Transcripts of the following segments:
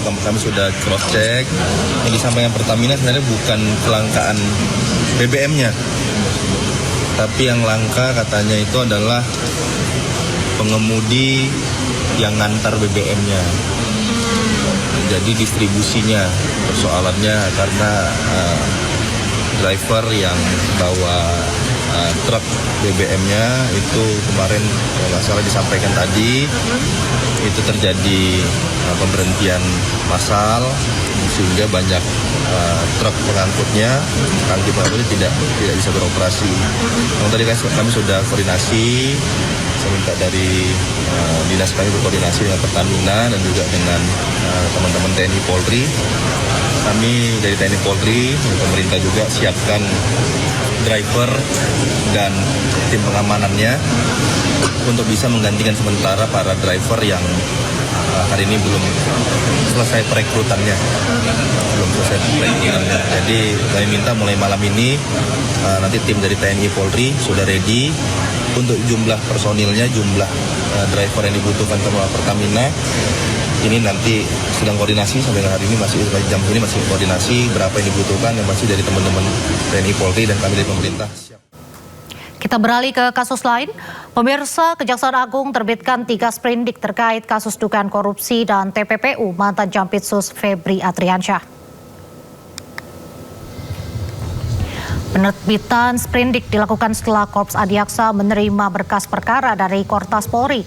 Kami sudah cross check. Yang disampaikan Pertamina sebenarnya bukan kelangkaan BBM-nya, tapi yang langka katanya itu adalah pengemudi yang ngantar BBM-nya. Jadi distribusinya persoalannya karena driver yang bawa truk BBM-nya itu kemarin kalau nggak salah disampaikan tadi itu terjadi pemberhentian massal sehingga banyak truk pengangkutnya tidak bisa beroperasi. Yang tadi kami sudah koordinasi, saya minta dari dinas kami berkoordinasi dengan Pertamina dan juga dengan teman-teman TNI Polri. Kami dari TNI Polri, pemerintah juga siapkan driver dan tim pengamanannya untuk bisa menggantikan sementara para driver yang hari ini belum selesai perekrutannya. Jadi kami minta mulai malam ini nanti tim dari TNI Polri sudah ready untuk jumlah personilnya, jumlah driver yang dibutuhkan ke Pertamina. Ini nanti sedang koordinasi sampai hari ini masih jam ini masih koordinasi berapa yang dibutuhkan yang masih dari teman-teman TNI Polri dan kami dari pemerintah. Kita beralih ke kasus lain. Pemirsa, Kejaksaan Agung terbitkan 3 sprindik terkait kasus dugaan korupsi dan TPPU mantan Jampitsus Febri Adriansyah. Penerbitan sprindik dilakukan setelah Korps Adiaksa menerima berkas perkara dari Kortas Polri.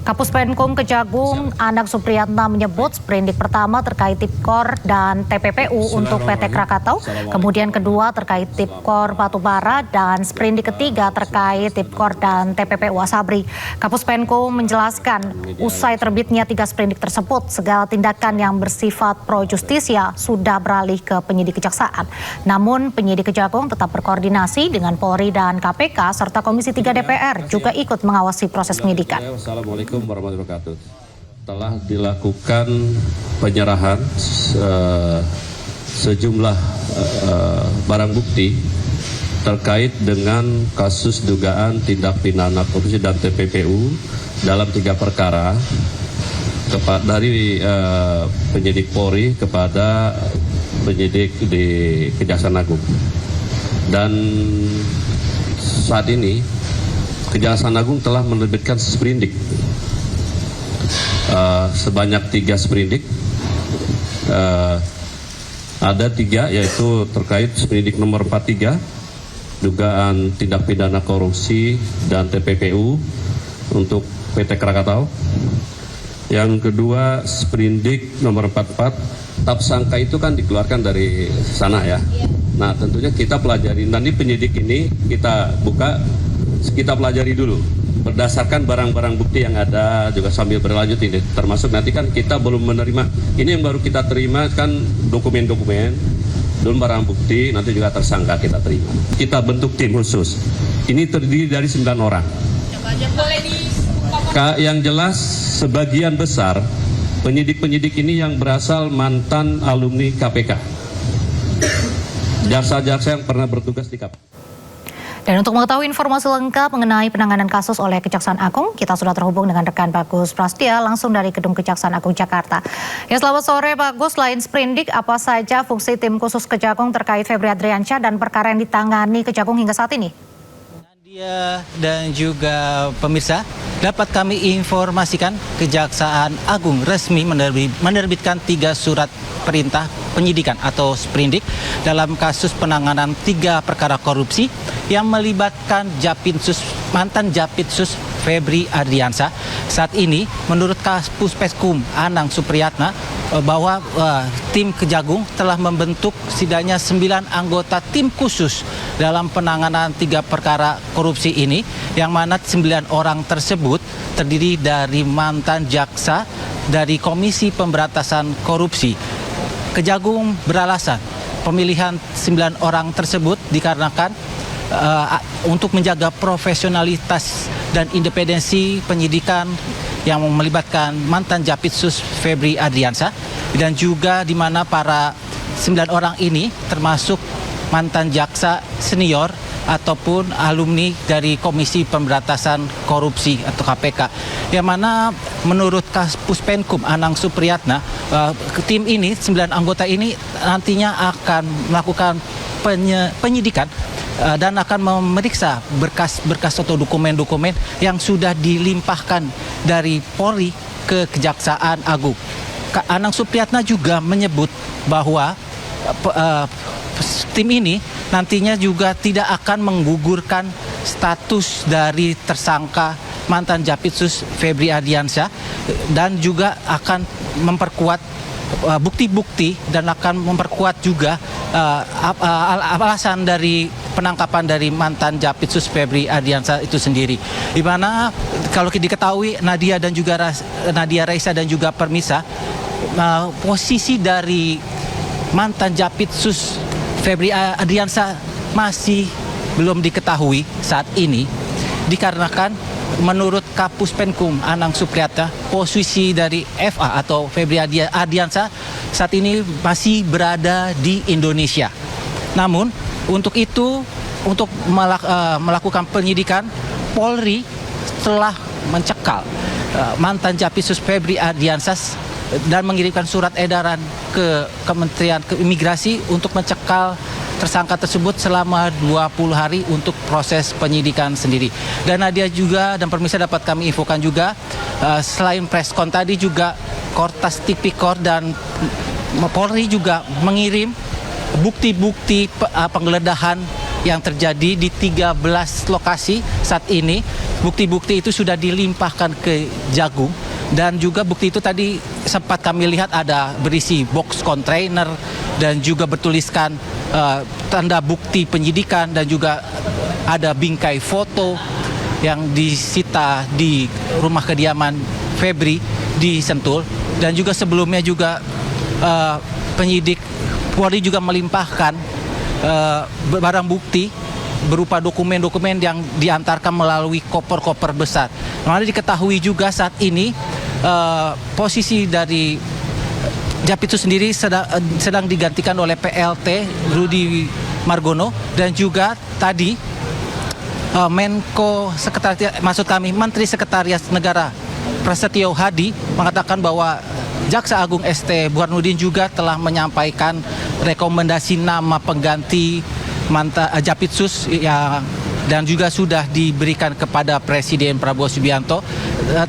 Kapus Penkum Kejagung Anang Supriyatna menyebut sprindik pertama terkait Tipkor dan TPPU untuk PT Krakatau, kemudian kedua terkait Tipkor Batubara, dan sprindik ketiga terkait Tipkor dan TPPU Asabri. Kapus Penkum menjelaskan usai terbitnya 3 sprindik tersebut, segala tindakan yang bersifat pro justisia sudah beralih ke penyidik kejaksaan. Namun penyidik Kejagung tetap berkoordinasi dengan Polri dan KPK serta Komisi 3 DPR juga ikut mengawasi proses penyidikan. Assalamualaikum warahmatullahi wabarakatuh. Telah dilakukan penyerahan sejumlah barang bukti terkait dengan kasus dugaan tindak pidana korupsi dan TPPU dalam 3 perkara dari penyidik Polri kepada penyidik di Kejaksaan Agung. Dan saat ini Kejaksaan Agung telah menerbitkan sprindik sebanyak 3 sprindik. Ada 3 yaitu terkait sprindik nomor 43 dugaan tindak pidana korupsi dan TPPU untuk PT Krakatau. Yang kedua sprindik nomor 44, tab sangka itu kan dikeluarkan dari sana ya. Nah tentunya kita pelajari, nanti penyidik ini kita buka, kita pelajari dulu berdasarkan barang-barang bukti yang ada juga sambil berlanjut ini, termasuk nanti kan kita belum menerima, ini yang baru kita terima kan dokumen-dokumen, belum barang bukti, nanti juga tersangka kita terima. Kita bentuk tim khusus, ini terdiri dari 9 orang. Yang jelas sebagian besar penyidik-penyidik ini yang berasal mantan alumni KPK. Jaksa-jaksa yang pernah bertugas di KPK. Dan untuk mengetahui informasi lengkap mengenai penanganan kasus oleh Kejaksaan Agung, kita sudah terhubung dengan rekan Bagus Prastia langsung dari Gedung Kejaksaan Agung Jakarta. Ya, selamat sore Bagus. Selain sprindik, apa saja fungsi tim khusus Kejagung terkait Febri Adriansyah dan perkara yang ditangani Kejagung hingga saat ini? Nadia dan juga pemirsa, dapat kami informasikan Kejaksaan Agung resmi menerbitkan 3 surat perintah penyidikan atau sprindik dalam kasus penanganan 3 perkara korupsi yang melibatkan mantan Jampitsus Febri Adriansyah. Saat ini menurut Kapus Penkum Anang Supriyatna bahwa tim Kejagung telah membentuk setidaknya 9 anggota tim khusus dalam penanganan 3 perkara korupsi ini, yang mana 9 orang tersebut terdiri dari mantan jaksa dari Komisi Pemberantasan Korupsi. Kejagung beralasan pemilihan 9 orang tersebut dikarenakan untuk menjaga profesionalitas dan independensi penyidikan yang melibatkan mantan Jampitsus Febri Adriansyah, dan juga di mana para 9 orang ini termasuk mantan jaksa senior ataupun alumni dari Komisi Pemberantasan Korupsi atau KPK. Yang mana menurut Kapuspenkum Anang Supriyatna, tim ini 9 anggota ini nantinya akan melakukan penyidikan dan akan memeriksa berkas-berkas atau dokumen-dokumen yang sudah dilimpahkan dari Polri ke Kejaksaan Agung. Anang Supriyatna juga menyebut bahwa tim ini nantinya juga tidak akan menggugurkan status dari tersangka mantan Japitsus Febri Ardiansyah dan juga akan memperkuat bukti-bukti dan akan memperkuat juga alasan dari penangkapan dari mantan Japitsus Febri Ardiansyah itu sendiri. Di mana kalau diketahui Nadia Raisa dan juga Permisa, posisi dari mantan Japitsus Febri Ardiansyah masih belum diketahui saat ini dikarenakan menurut Kapuspenkum Anang Supriyatna, posisi dari FA atau Febri Ardiansyah saat ini masih berada di Indonesia. Namun untuk itu, untuk melakukan penyidikan, Polri telah mencekal mantan Japitsus Febri Ardiansyah dan mengirimkan surat edaran ke Kementerian Imigrasi untuk mencekal tersangka tersebut selama 20 hari untuk proses penyidikan sendiri. Dan Nadia juga dan Permisa dapat kami infokan juga, selain preskon tadi juga Kortas Tipikor dan Polri juga mengirim bukti-bukti penggeledahan yang terjadi di 13 lokasi saat ini. Bukti-bukti itu sudah dilimpahkan ke Jagung. Dan juga bukti itu tadi sempat kami lihat ada berisi box kontainer dan juga bertuliskan tanda bukti penyidikan dan juga ada bingkai foto yang disita di rumah kediaman Febri di Sentul. Dan juga sebelumnya juga penyidik Polri juga melimpahkan barang bukti berupa dokumen-dokumen yang diantarkan melalui koper-koper besar. Namun diketahui juga saat ini posisi dari Japitsus sendiri sedang digantikan oleh PLT Rudi Margono dan juga tadi Menteri Sekretariat Negara Prasetyo Hadi mengatakan bahwa Jaksa Agung ST Burhanuddin juga telah menyampaikan rekomendasi nama pengganti mantan Japitsus dan juga sudah diberikan kepada Presiden Prabowo Subianto.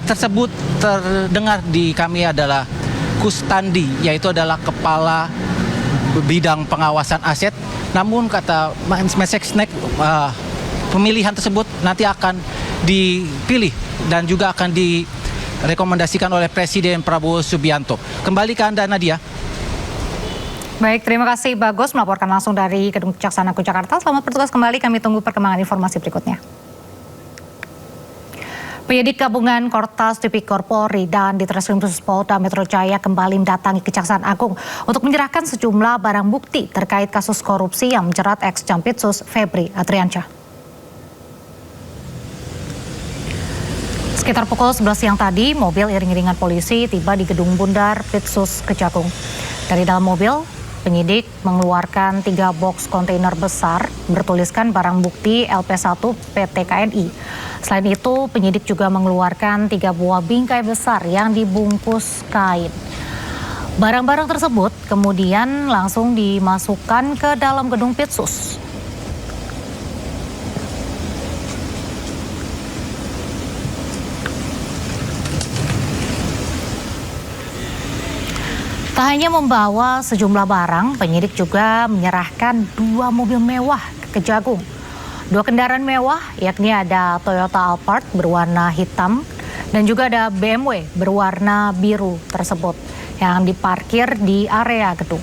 Tersebut terdengar di kami adalah Kustandi, yaitu adalah Kepala Bidang Pengawasan Aset. Namun kata Mensesnek, pemilihan tersebut nanti akan dipilih dan juga akan direkomendasikan oleh Presiden Prabowo Subianto. Kembali ke Anda, Nadia. Baik, terima kasih Bagus melaporkan langsung dari Gedung Kejaksaan Agung Jakarta. Selamat bertugas kembali, kami tunggu perkembangan informasi berikutnya. Penyidik gabungan Kortas Tipikor Polri dan Ditreskrim Khusus Polda Metro Jaya kembali mendatangi Kejaksaan Agung untuk menyerahkan sejumlah barang bukti terkait kasus korupsi yang menjerat ex-Jampitsus Febri Ardiansyah. Sekitar pukul 11 siang tadi, mobil iring-iringan polisi tiba di Gedung Bundar Pitsus Kejagung. Dari dalam mobil, penyidik mengeluarkan 3 box kontainer besar bertuliskan barang bukti LP1 PT KNI. Selain itu, penyidik juga mengeluarkan 3 buah bingkai besar yang dibungkus kain. Barang-barang tersebut kemudian langsung dimasukkan ke dalam gedung Pitsus. Tak hanya membawa sejumlah barang, penyidik juga menyerahkan 2 mobil mewah ke Kejagung. 2 kendaraan mewah, yakni ada Toyota Alphard berwarna hitam dan juga ada BMW berwarna biru tersebut yang diparkir di area gedung.